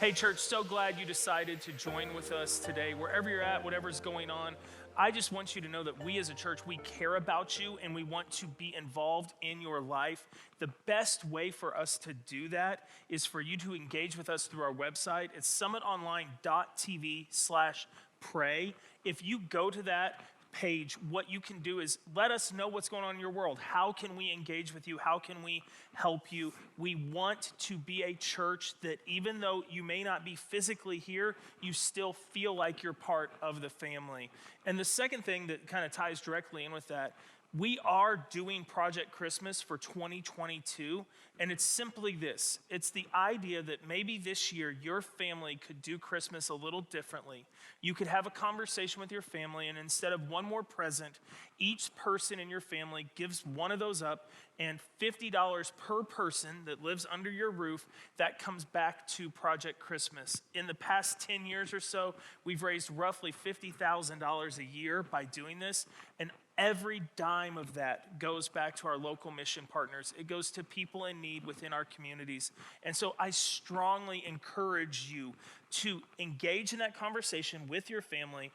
Hey, church, so glad you decided to join with us today. Wherever you're at, whatever's going on, I just want you to know that we as a church, we care about you and we want to be involved in your life. The best way for us to do that is for you to engage with us through our website. It's summitonline.tv/pray. If you go to that page, what you can do is let us know what's going on in your world. How can we engage with you? How can we help you? We want to be a church that even though you may not be physically here, you still feel like you're part of the family. And the second thing that kind of ties directly in with that, we are doing Project Christmas for 2022, and it's simply this. It's the idea that maybe this year your family could do Christmas a little differently. You could have a conversation with your family, and instead of one more present, each person in your family gives one of those up, and $50 per person that lives under your roof, that comes back to Project Christmas. In the past 10 years or so, we've raised roughly $50,000 a year by doing this, and every dime of that goes back to our local mission partners. It goes to people in need within our communities. And so I strongly encourage you to engage in that conversation with your family.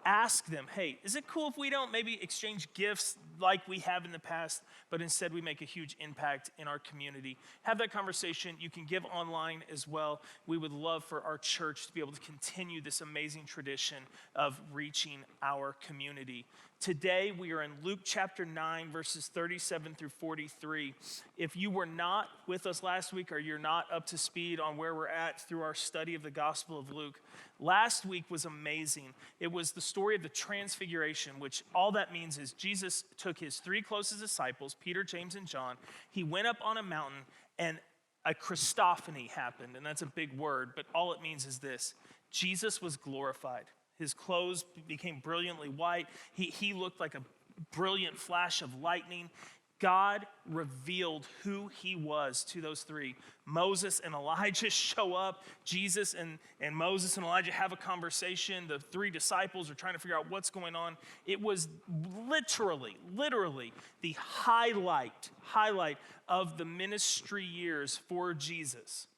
Ask them, hey, is it cool if we don't maybe exchange gifts like we have in the past, but instead we make a huge impact in our community? Have that conversation. You can give online as well. We would love for our church to be able to continue this amazing tradition of reaching our community. Today, we are in Luke chapter 9, verses 37 through 43. If you were not with us last week or you're not up to speed on where we're at through our study of the Gospel of Luke, last week was amazing. It was the story of the Transfiguration, which all that means is Jesus took his three closest disciples, Peter, James, and John. He went up on a mountain and a Christophany happened, and that's a big word, but all it means is this: Jesus was glorified. His clothes became brilliantly white. He looked like a brilliant flash of lightning. God revealed who he was to those three. Moses and Elijah show up. Jesus and Moses and Elijah have a conversation. The three disciples are trying to figure out what's going on. It was literally the highlight of the ministry years for Jesus.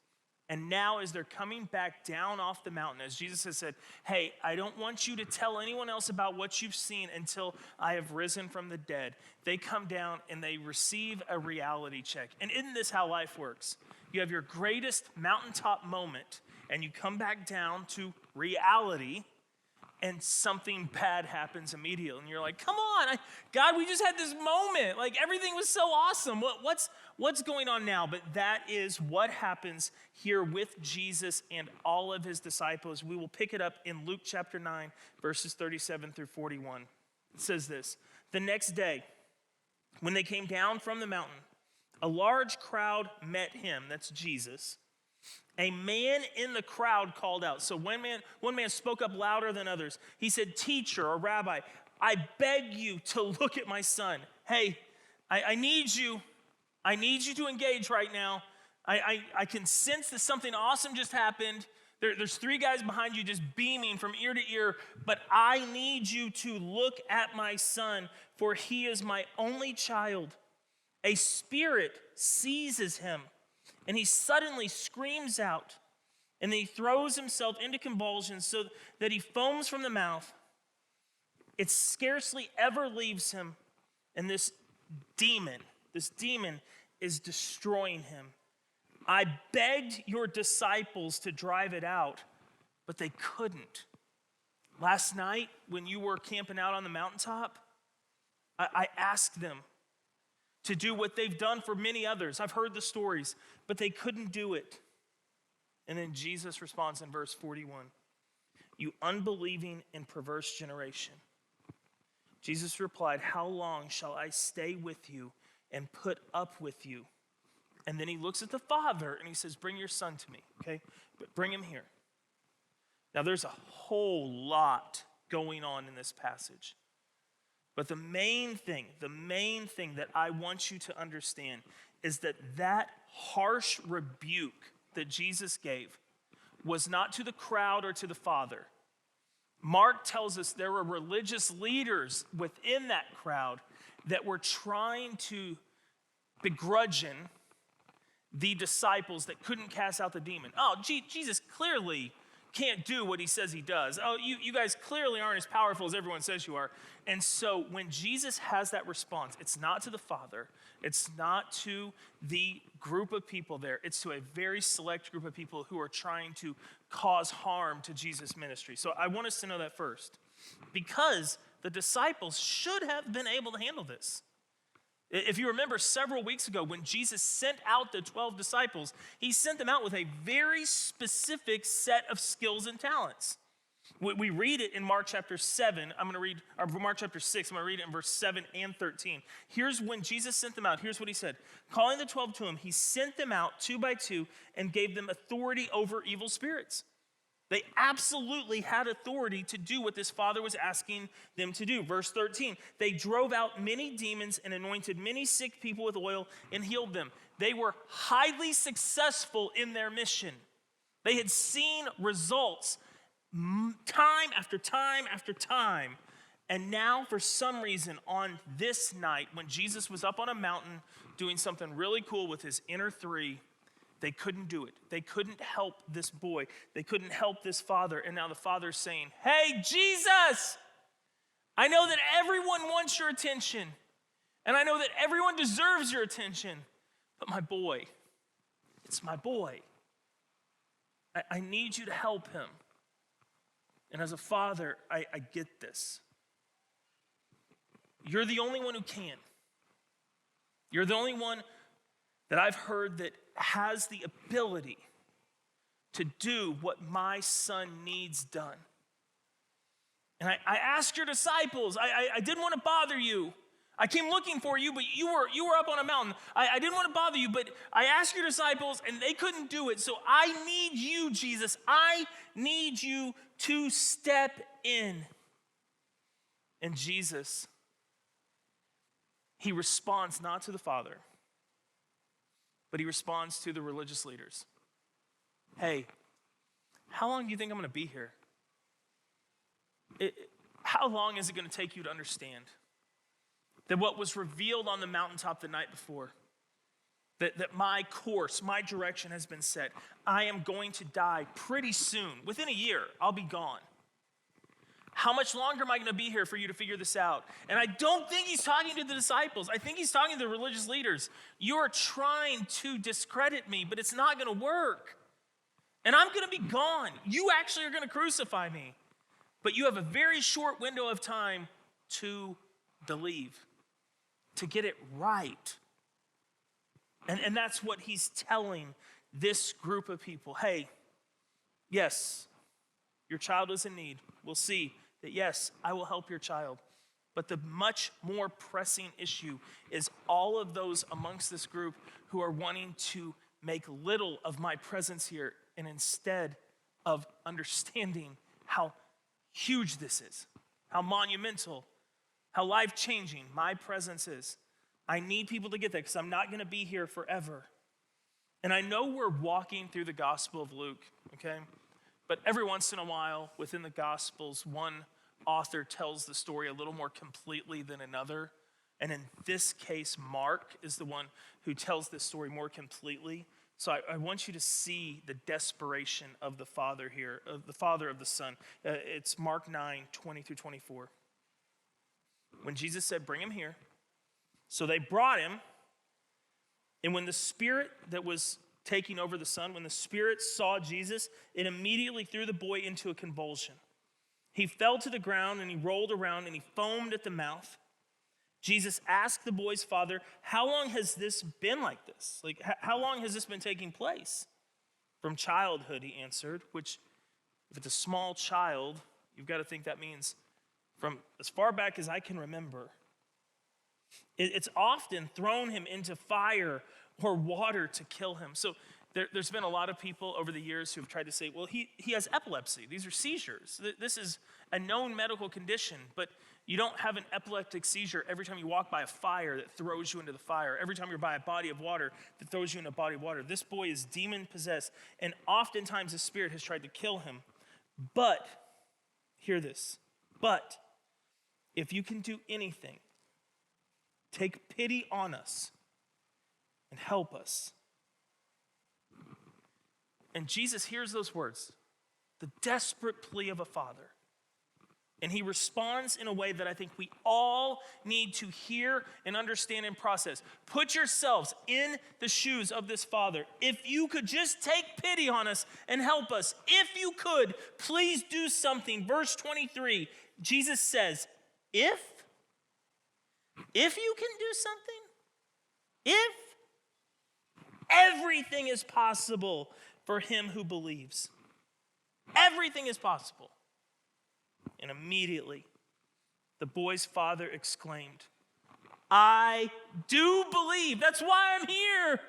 And now as they're coming back down off the mountain, as Jesus has said, hey, I don't want you to tell anyone else about what you've seen until I have risen from the dead. They come down and they receive a reality check. And isn't this how life works? You have your greatest mountaintop moment and you come back down to reality and something bad happens immediately. And you're like, come on, God, we just had this moment. Like everything was so awesome. What's going on now? But that is what happens here with Jesus and all of his disciples. We will pick it up in Luke chapter 9, verses 37 through 41. It says this: the next day, when they came down from the mountain, a large crowd met him, that's Jesus. A man in the crowd called out. So one man spoke up louder than others. He said, teacher or rabbi, I beg you to look at my son. Hey, I need you. I need you to engage right now. I can sense that something awesome just happened. There's three guys behind you just beaming from ear to ear, but I need you to look at my son, for he is my only child. A spirit seizes him, and he suddenly screams out, and then he throws himself into convulsions so that he foams from the mouth. It scarcely ever leaves him, and this demon is destroying him. I begged your disciples to drive it out, but they couldn't. Last night, when you were camping out on the mountaintop, I asked them to do what they've done for many others. I've heard the stories, but they couldn't do it. And then Jesus responds in verse 41, you unbelieving and perverse generation. Jesus replied, how long shall I stay with you and put up with you? And then he looks at the father and he says, bring your son to me, okay? But bring him here. Now there's a whole lot going on in this passage. But the main thing that I want you to understand is that harsh rebuke that Jesus gave was not to the crowd or to the father. Mark tells us there were religious leaders within that crowd that were trying to begrudge the disciples that couldn't cast out the demon. Oh, Jesus clearly can't do what he says he does. Oh, you guys clearly aren't as powerful as everyone says you are. And so when Jesus has that response, it's not to the Father, it's not to the group of people there, it's to a very select group of people who are trying to cause harm to Jesus' ministry. So I want us to know that first, because the disciples should have been able to handle this. If you remember several weeks ago when Jesus sent out the 12 disciples, he sent them out with a very specific set of skills and talents. We read it in Mark chapter 7. Mark chapter 6. I'm going to read it in verse 7 and 13. Here's when Jesus sent them out. Here's what he said. Calling the 12 to him, he sent them out 2 by 2 and gave them authority over evil spirits. They absolutely had authority to do what this father was asking them to do. Verse 13, they drove out many demons and anointed many sick people with oil and healed them. They were highly successful in their mission. They had seen results time after time after time. And now, for some reason, on this night, when Jesus was up on a mountain doing something really cool with his inner 3, they couldn't do it. They couldn't help this boy. They couldn't help this father. And now the father's saying, hey, Jesus, I know that everyone wants your attention. And I know that everyone deserves your attention. But my boy, it's my boy. I need you to help him. And as a father, I get this. You're the only one who can. You're the only one that I've heard that has the ability to do what my son needs done. And I asked your disciples, I didn't want to bother you. I came looking for you, but you were up on a mountain. I didn't want to bother you, but I asked your disciples and they couldn't do it. So I need you, Jesus. I need you to step in. And Jesus, he responds not to the Father, but he responds to the religious leaders. Hey, how long do you think I'm going to be here? How long is it going to take you to understand that what was revealed on the mountaintop the night before, that my course, my direction has been set. I am going to die pretty soon. Within a year, I'll be gone. How much longer am I going to be here for you to figure this out? And I don't think he's talking to the disciples. I think he's talking to the religious leaders. You're trying to discredit me, but it's not going to work. And I'm going to be gone. You actually are going to crucify me. But you have a very short window of time to believe, to get it right. And that's what he's telling this group of people. Hey, yes, your child is in need. We'll see that, yes, I will help your child. But the much more pressing issue is all of those amongst this group who are wanting to make little of my presence here, and instead of understanding how huge this is, how monumental, how life-changing my presence is. I need people to get that because I'm not going to be here forever. And I know we're walking through the Gospel of Luke, okay? But every once in a while, within the Gospels, one author tells the story a little more completely than another. And in this case, Mark is the one who tells this story more completely. So I want you to see the desperation of the Father here, of the Father of the Son. It's Mark 9, 20 through 24. When Jesus said, bring him here. So they brought him. And when the spirit that was taking over the son, when the spirit saw Jesus, it immediately threw the boy into a convulsion. He fell to the ground and he rolled around and he foamed at the mouth. Jesus asked the boy's father, how long has this been like this? Like, how long has this been taking place? From childhood, he answered, which, if it's a small child, you've got to think that means from as far back as I can remember. It's often thrown him into fire or water to kill him. So there's been a lot of people over the years who have tried to say, well, he has epilepsy. These are seizures. This is a known medical condition, but you don't have an epileptic seizure every time you walk by a fire that throws you into the fire, every time you're by a body of water that throws you in a body of water. This boy is demon-possessed, and oftentimes the spirit has tried to kill him. But, hear this, but if you can do anything, take pity on us and help us. And Jesus hears those words, the desperate plea of a father. And he responds in a way that I think we all need to hear and understand and process. Put yourselves in the shoes of this father. If you could just take pity on us and help us, if you could, please do something. Verse 23, Jesus says, if you can do something, if everything is possible for him who believes. Everything is possible. And immediately, the boy's father exclaimed, I do believe. That's why I'm here.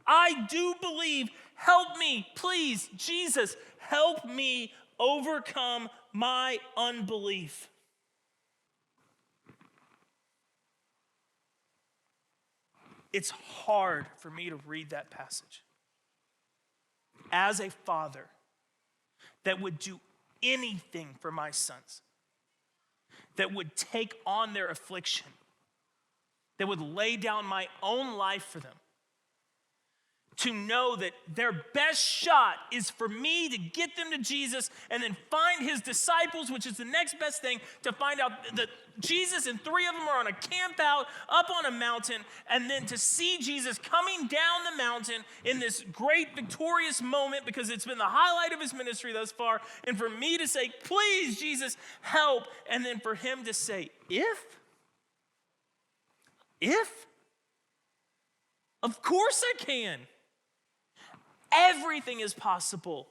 I do believe. Help me, please, Jesus, help me overcome my unbelief. It's hard for me to read that passage. As a father that would do anything for my sons, that would take on their affliction, that would lay down my own life for them, to know that their best shot is for me to get them to Jesus and then find his disciples, which is the next best thing, to find out that Jesus and three of them are on a camp out up on a mountain, and then to see Jesus coming down the mountain in this great victorious moment because it's been the highlight of his ministry thus far, and for me to say, please, Jesus, help, and then for him to say, if, of course I can. Everything is possible.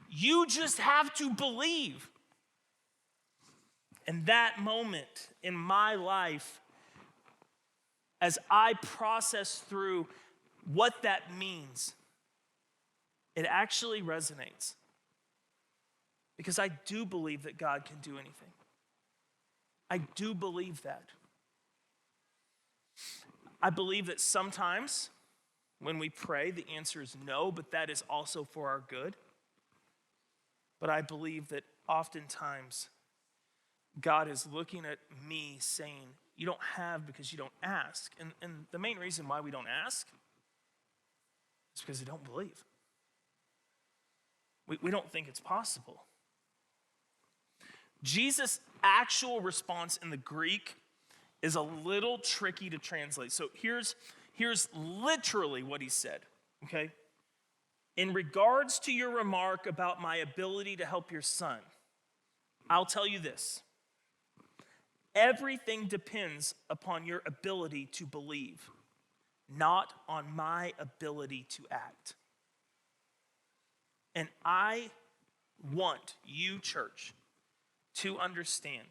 You just have to believe. And that moment in my life, as I process through what that means, it actually resonates. Because I do believe that God can do anything. I do believe that. I believe that sometimes when we pray, the answer is no, but that is also for our good. But I believe that oftentimes God is looking at me saying, you don't have because you don't ask. And the main reason why we don't ask is because we don't believe. We don't think it's possible. Jesus' actual response in the Greek is a little tricky to translate. So here's literally what he said, okay? In regards to your remark about my ability to help your son, I'll tell you this. Everything depends upon your ability to believe, not on my ability to act. And I want you, church, to understand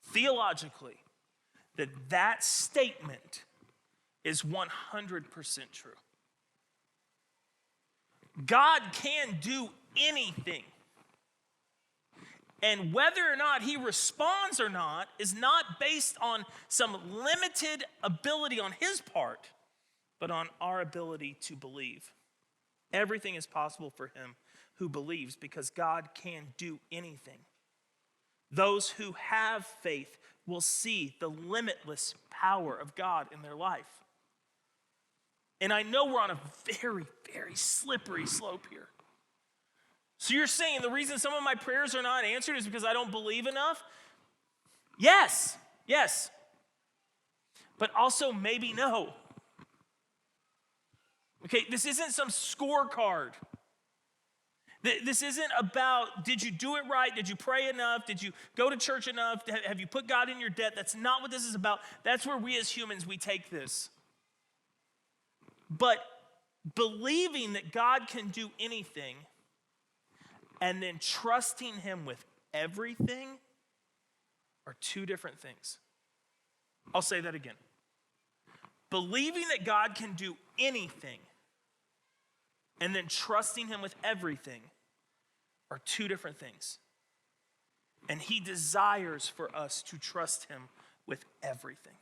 theologically that statement is 100% true. God can do anything. And whether or not he responds or not is not based on some limited ability on his part, but on our ability to believe. Everything is possible for him who believes because God can do anything. Those who have faith will see the limitless power of God in their life. And I know we're on a very, very slippery slope here. So you're saying the reason some of my prayers are not answered is because I don't believe enough? Yes. But also maybe no. Okay, this isn't some scorecard. This isn't about, did you do it right? Did you pray enough? Did you go to church enough? Have you put God in your debt? That's not what this is about. That's where we as humans, we take this. But believing that God can do anything and then trusting him with everything are two different things. I'll say that again. Believing that God can do anything and then trusting him with everything are two different things. And he desires for us to trust him with everything.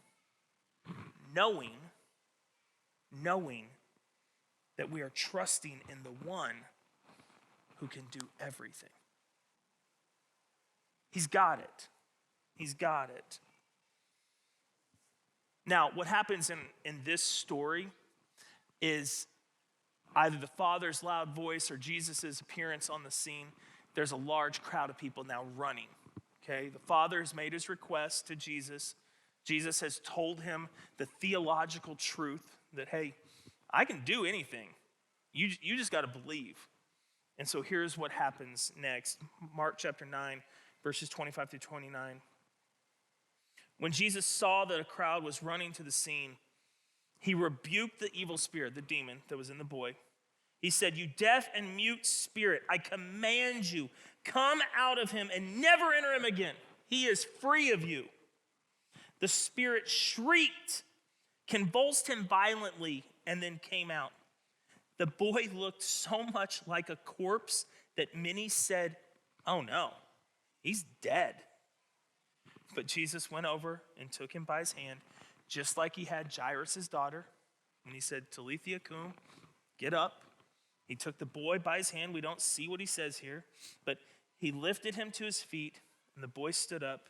Knowing that we are trusting in the one who can do everything. He's got it. Now, what happens in this story is either the Father's loud voice or Jesus' appearance on the scene, there's a large crowd of people now running. Okay, the Father has made his request to Jesus. Jesus has told him the theological truth that, hey, I can do anything. You just got to believe. And so here's what happens next. Mark chapter 9, verses 25 through 29. When Jesus saw that a crowd was running to the scene, he rebuked the evil spirit, the demon that was in the boy. He said, "You deaf and mute spirit, I command you, come out of him and never enter him again. He is free of you." The spirit shrieked, convulsed him violently, and then came out. The boy looked so much like a corpse that many said, "Oh no, he's dead." But Jesus went over and took him by his hand, just like he had Jairus' daughter. When he said, "Talitha cum," get up. He took the boy by his hand. We don't see what he says here, but he lifted him to his feet, and the boy stood up.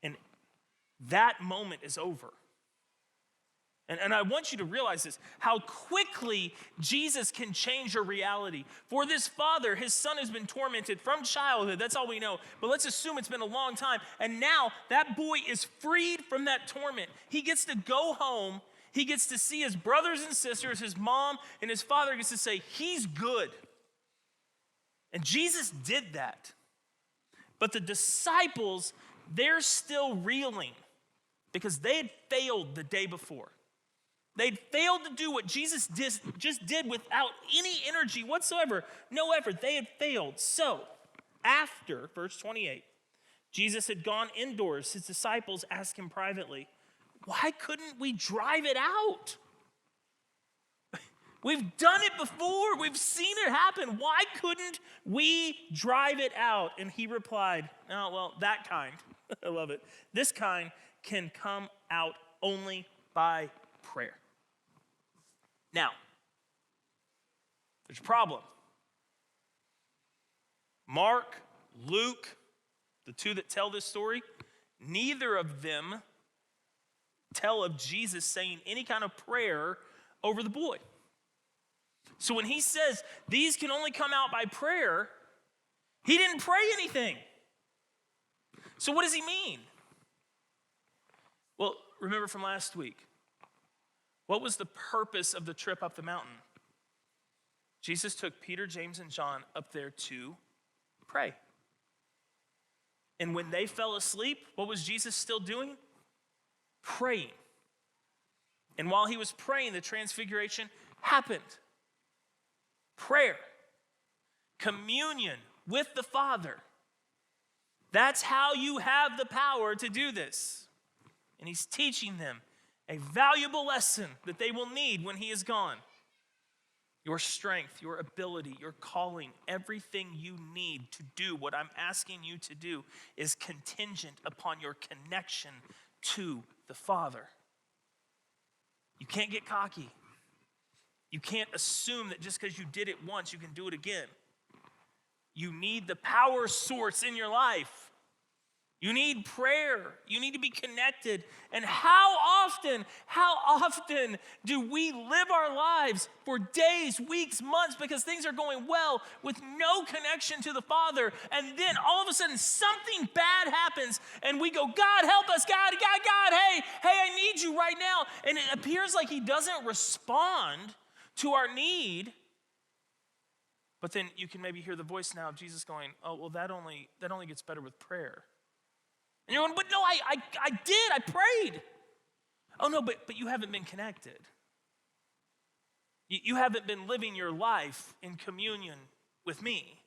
And that moment is over. And I want you to realize this, how quickly Jesus can change your reality. For this father, his son has been tormented from childhood. That's all we know. But let's assume it's been a long time. And now that boy is freed from that torment. He gets to go home. He gets to see his brothers and sisters, his mom, and his father gets to say, he's good. And Jesus did that. But the disciples, they're still reeling because they had failed the day before. They'd failed to do what Jesus just did without any energy whatsoever. No effort. They had failed. So, after, verse 28, Jesus had gone indoors. His disciples asked him privately, "Why couldn't we drive it out? We've done it before. We've seen it happen. Why couldn't we drive it out?" And he replied, "Oh, well, that kind," I love it, "this kind can come out only by prayer." Now, there's a problem. Mark, Luke, the two that tell this story, neither of them tell of Jesus saying any kind of prayer over the boy. So when he says these can only come out by prayer, he didn't pray anything. So what does he mean? Well, remember from last week, what was the purpose of the trip up the mountain? Jesus took Peter, James, and John up there to pray. And when they fell asleep, what was Jesus still doing? Praying. And while he was praying, the transfiguration happened. Prayer. Communion with the Father. That's how you have the power to do this. And he's teaching them a valuable lesson that they will need when he is gone. Your strength, your ability, your calling, everything you need to do what I'm asking you to do is contingent upon your connection to the Father. You can't get cocky. You can't assume that just because you did it once, you can do it again. You need the power source in your life. You need prayer. You need to be connected. And how often do we live our lives for days, weeks, months because things are going well with no connection to the Father, and then all of a sudden something bad happens and we go, "God, help us, God, hey, I need you right now." And it appears like he doesn't respond to our need. But then you can maybe hear the voice now of Jesus going, "Oh, well, that only gets better with prayer." And you're going, "But no, I did. I prayed." Oh, no, but you haven't been connected. You haven't been living your life in communion with me.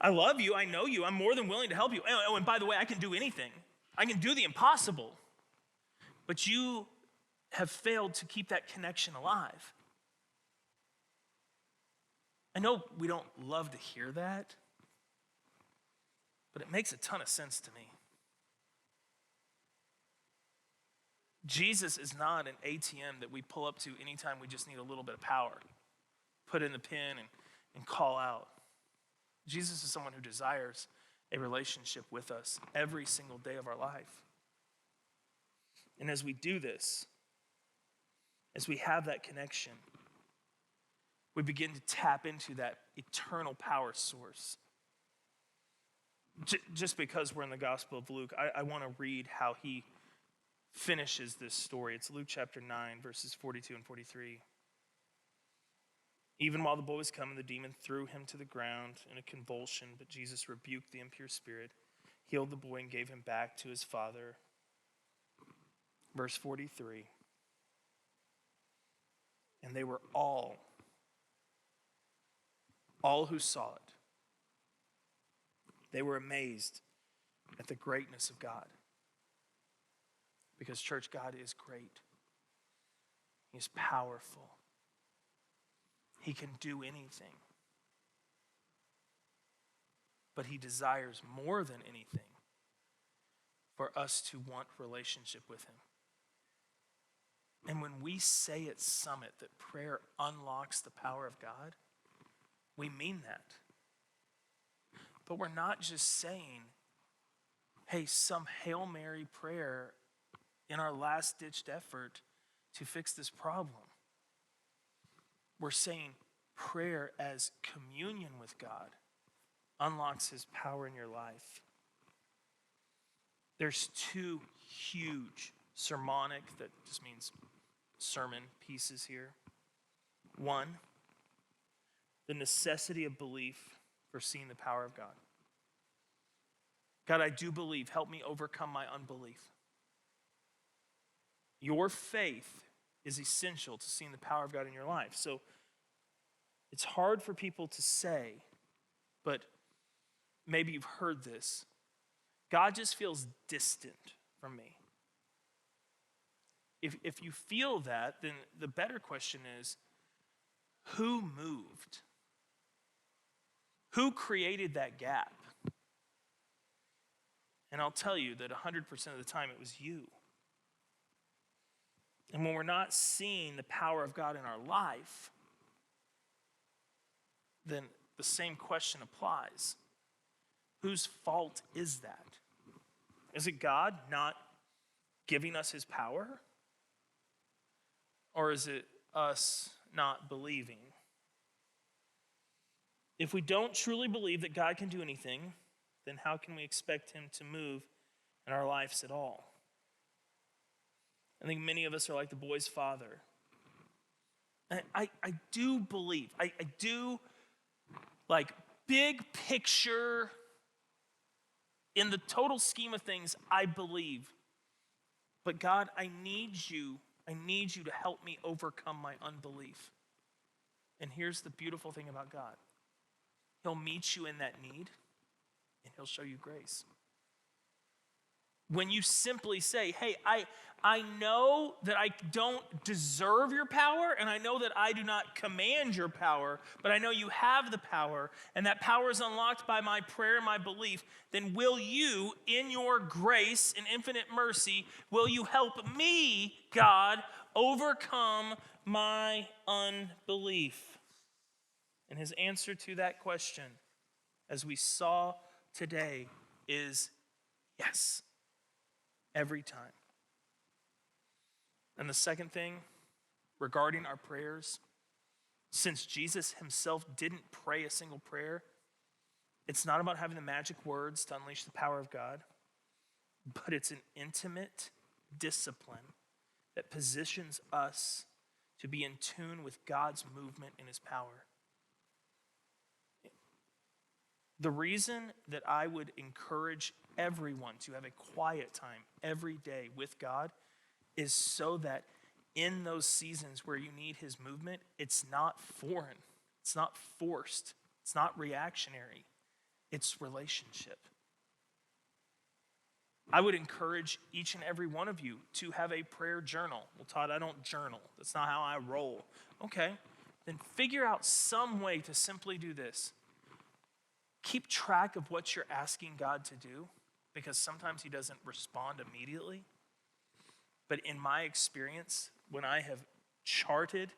I love you. I know you. I'm more than willing to help you. Oh, and by the way, I can do anything. I can do the impossible. But you have failed to keep that connection alive. I know we don't love to hear that, but it makes a ton of sense to me. Jesus is not an ATM that we pull up to anytime we just need a little bit of power. Put in the pin and call out. Jesus is someone who desires a relationship with us every single day of our life. And as we do this, as we have that connection, we begin to tap into that eternal power source. Just because we're in the Gospel of Luke, I want to read how he finishes this story. It's Luke chapter 9, verses 42 and 43. Even while the boy was coming, the demon threw him to the ground in a convulsion, but Jesus rebuked the impure spirit, healed the boy, and gave him back to his father. Verse 43. And they were all who saw it, they were amazed at the greatness of God. Because, church, God is great. He's powerful. He can do anything. But he desires more than anything for us to want relationship with him. And when we say at Summit that prayer unlocks the power of God, we mean that. But we're not just saying, hey, some Hail Mary prayer in our last-ditched effort to fix this problem. We're saying prayer as communion with God unlocks his power in your life. There's two huge sermonic, that just means sermon pieces here. One, the necessity of belief for seeing the power of God. God, I do believe. Help me overcome my unbelief. Your faith is essential to seeing the power of God in your life. So it's hard for people to say, but maybe you've heard this. God just feels distant from me. If you feel that, then the better question is, who moved? Who created that gap? And I'll tell you that 100% of the time it was you. And when we're not seeing the power of God in our life, then the same question applies. Whose fault is that? Is it God not giving us his power? Or is it us not believing? If we don't truly believe that God can do anything, then how can we expect him to move in our lives at all? I think many of us are like the boy's father. And I do believe, I do, like, big picture, in the total scheme of things, I believe. But God, I need you to help me overcome my unbelief. And here's the beautiful thing about God. He'll meet you in that need, and he'll show you grace. When you simply say, hey, I know that I don't deserve your power, and I know that I do not command your power, but I know you have the power, and that power is unlocked by my prayer and my belief, then will you, in your grace and infinite mercy, will you help me, God, overcome my unbelief? And his answer to that question, as we saw today, is yes. Every time. And the second thing regarding our prayers, since Jesus himself didn't pray a single prayer, it's not about having the magic words to unleash the power of God, but it's an intimate discipline that positions us to be in tune with God's movement and his power. The reason that I would encourage everyone to have a quiet time every day with God is so that in those seasons where you need his movement, it's not foreign, it's not forced, it's not reactionary, it's relationship. I would encourage each and every one of you to have a prayer journal. Well, Todd, I don't journal. That's not how I roll. Okay, then figure out some way to simply do this. Keep track of what you're asking God to do, because sometimes he doesn't respond immediately. But in my experience, when I have charted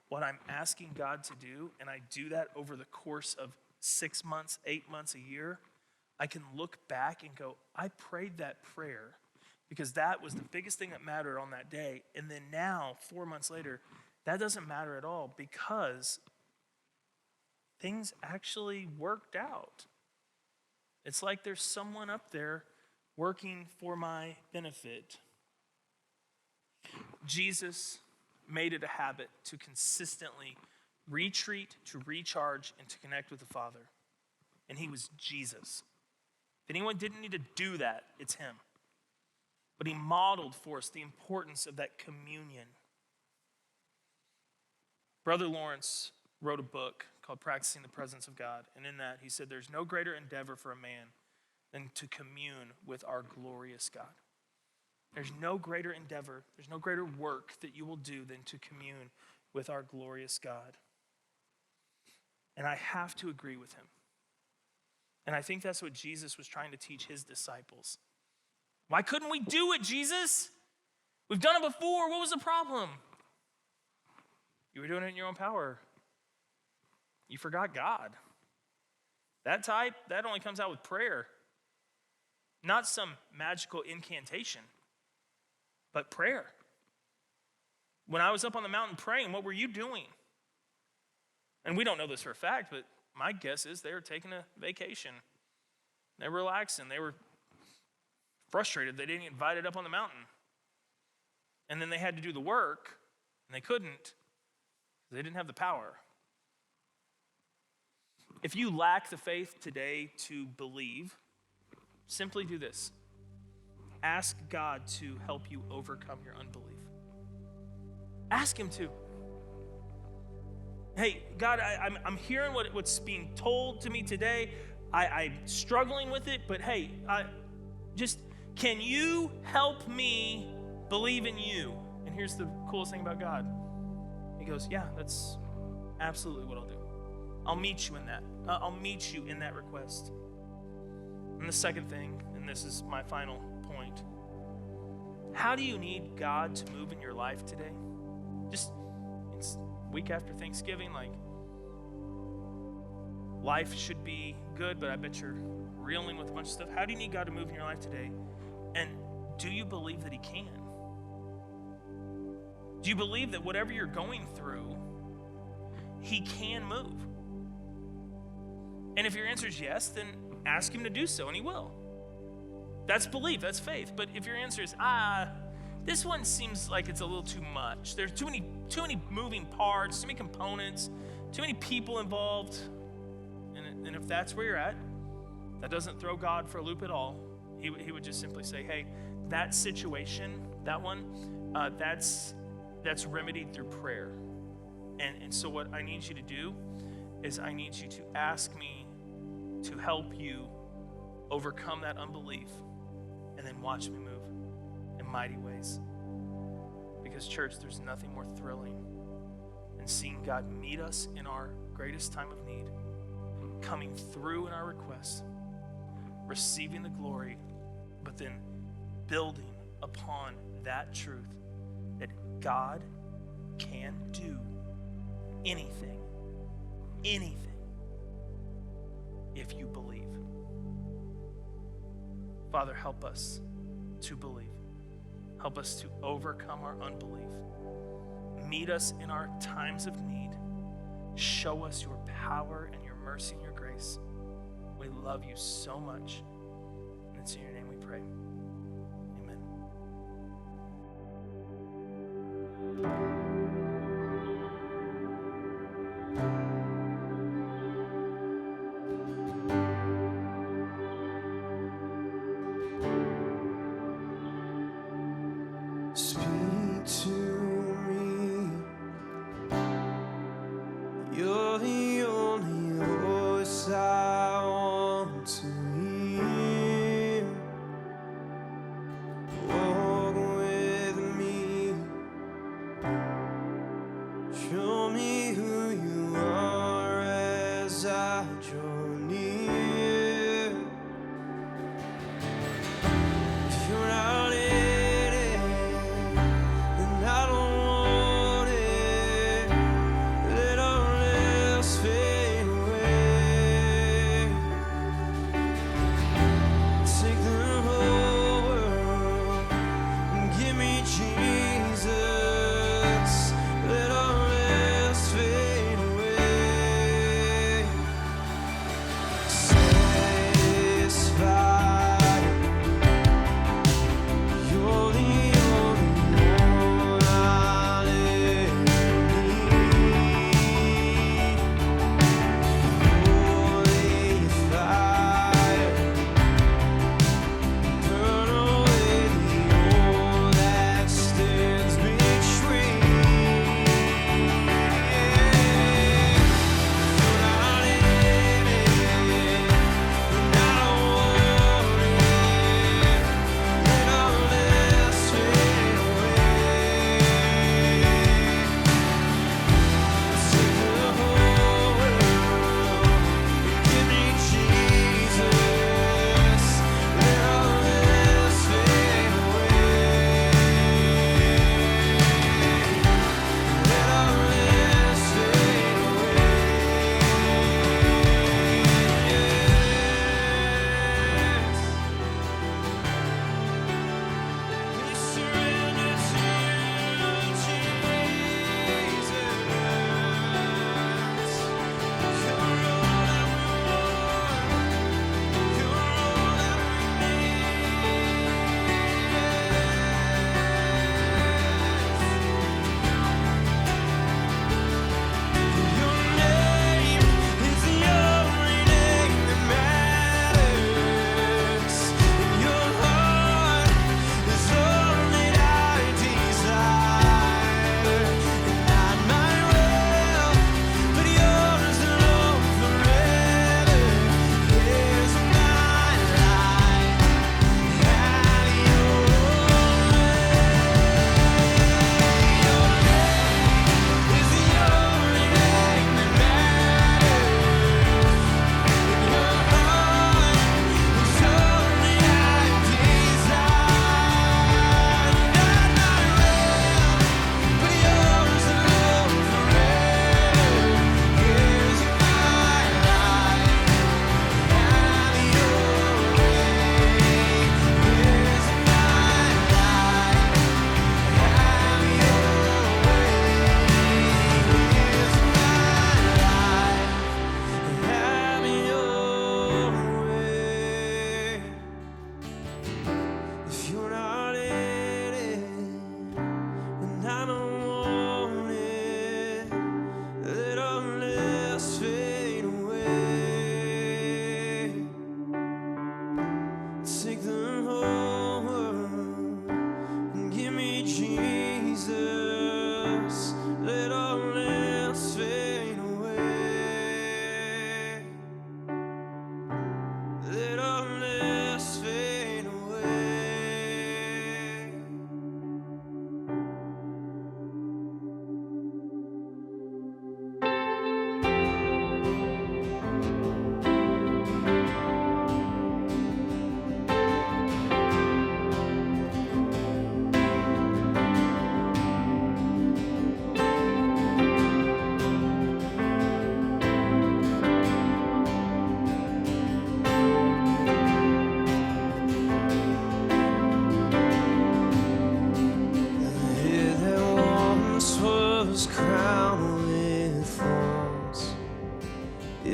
what I'm asking God to do, and I do that over the course of 6 months, 8 months, a year, I can look back and go, I prayed that prayer because that was the biggest thing that mattered on that day. And then now, 4 months later, that doesn't matter at all because things actually worked out. It's like there's someone up there working for my benefit. Jesus made it a habit to consistently retreat, to recharge, and to connect with the Father. And he was Jesus. If anyone didn't need to do that, it's him. But he modeled for us the importance of that communion. Brother Lawrence wrote a book called Practicing the Presence of God. And in that, he said, there's no greater endeavor for a man than to commune with our glorious God. There's no greater endeavor, there's no greater work that you will do than to commune with our glorious God. And I have to agree with him. And I think that's what Jesus was trying to teach his disciples. Why couldn't we do it, Jesus? We've done it before. What was the problem? You were doing it in your own power. You forgot God. That type, that only comes out with prayer. Not some magical incantation, but prayer. When I was up on the mountain praying, what were you doing? And we don't know this for a fact, but my guess is they were taking a vacation. They were relaxing. They were frustrated they didn't get invited up on the mountain. And then they had to do the work, and they couldn't. They didn't have the power. If you lack the faith today to believe, simply do this. Ask God to help you overcome your unbelief. Ask him to. Hey, God, I'm hearing what's being told to me today. I'm struggling with it, but hey, can you help me believe in you? And here's the coolest thing about God. He goes, yeah, that's absolutely what I'll do. I'll meet you in that. I'll meet you in that request. And the second thing, and this is my final point, how do you need God to move in your life today? Just, it's week after Thanksgiving, like, life should be good, but I bet you're reeling with a bunch of stuff. How do you need God to move in your life today? And do you believe that he can? Do you believe that whatever you're going through, he can move? And if your answer is yes, then ask him to do so, and he will. That's belief, that's faith. But if your answer is, this one seems like it's a little too much. There's too many moving parts, too many components, too many people involved. And if that's where you're at, that doesn't throw God for a loop at all. He would just simply say, hey, that situation, that one, that's remedied through prayer. And so what I need you to do is I need you to ask me to help you overcome that unbelief and then watch me move in mighty ways. Because church, there's nothing more thrilling than seeing God meet us in our greatest time of need, coming through in our requests, receiving the glory, but then building upon that truth that God can do anything if you believe. Father, help us to believe. Help us to overcome our unbelief. Meet us in our times of need. Show us your power and your mercy and your grace. We love you so much. And it's in your name we pray. Amen. Speak to me. You're the only voice I want to hear.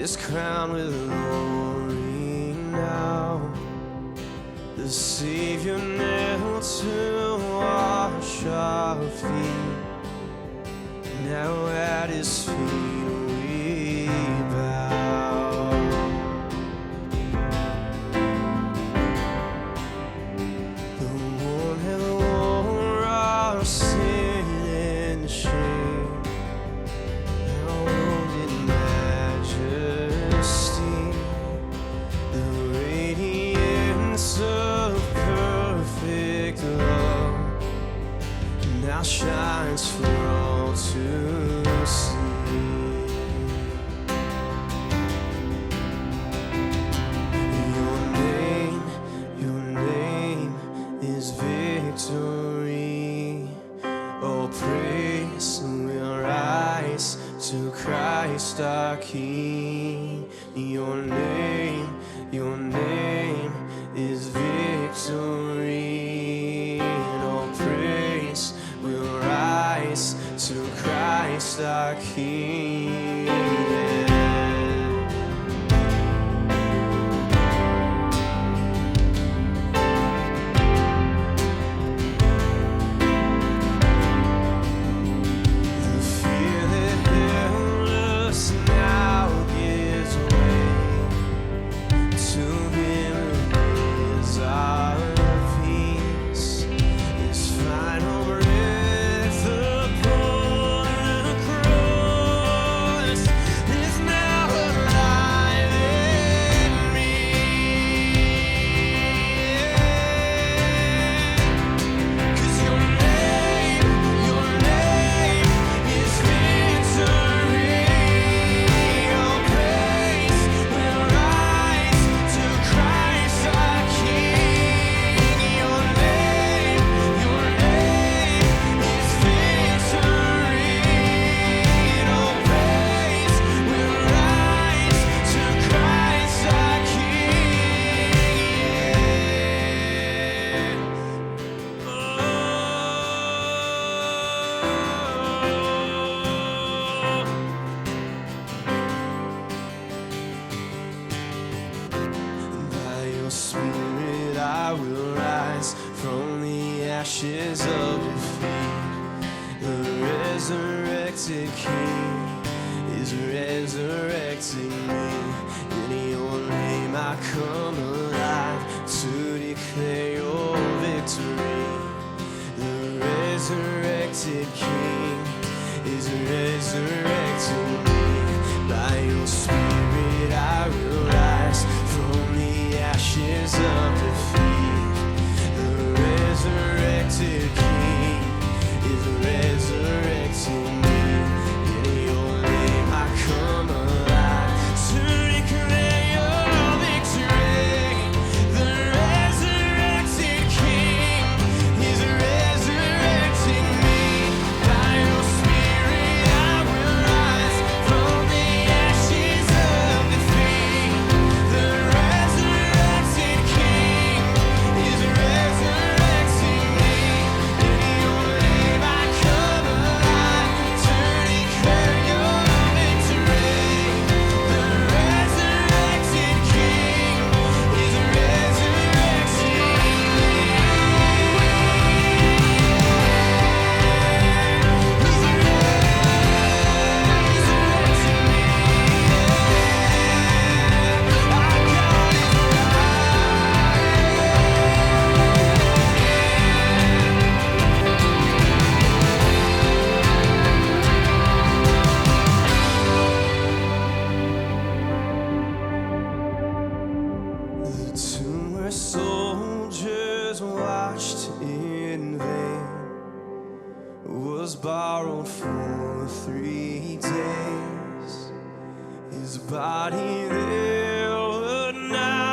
is crowned with glory now. The Savior knelt to wash our feet. Now at his feet we bow. The one who wore our sin and shame, now robed in majesty, the radiance of perfect love now shines for all to see. Your name is victory. All praise will rise to Christ our King. Your name is victory. All praise will rise to Christ our King. The fear that held us now gives way to Him who is our peace. His final breath upon the cross is now alive in me. 'Cause your name is victory. All praise will rise to Christ our King. Your name is victory. All praise will rise to Christ our King. By your Spirit I will rise from the ashes of defeat. The resurrected King is resurrecting me. In your name I come alive to declare your victory. The resurrected King is resurrecting me. By your Spirit I will rise from the ashes of defeat. The resurrected King is resurrecting me. In your name I come alive to declare your victory. The resurrected King is resurrecting me. By your Spirit I will rise from the ashes of defeat. The resurrected King is resurrecting me. In your name I come alive to declare your victory. The resurrected King is resurrecting me. The tomb where soldiers watched in vain was borrowed for 3 days. His body there would not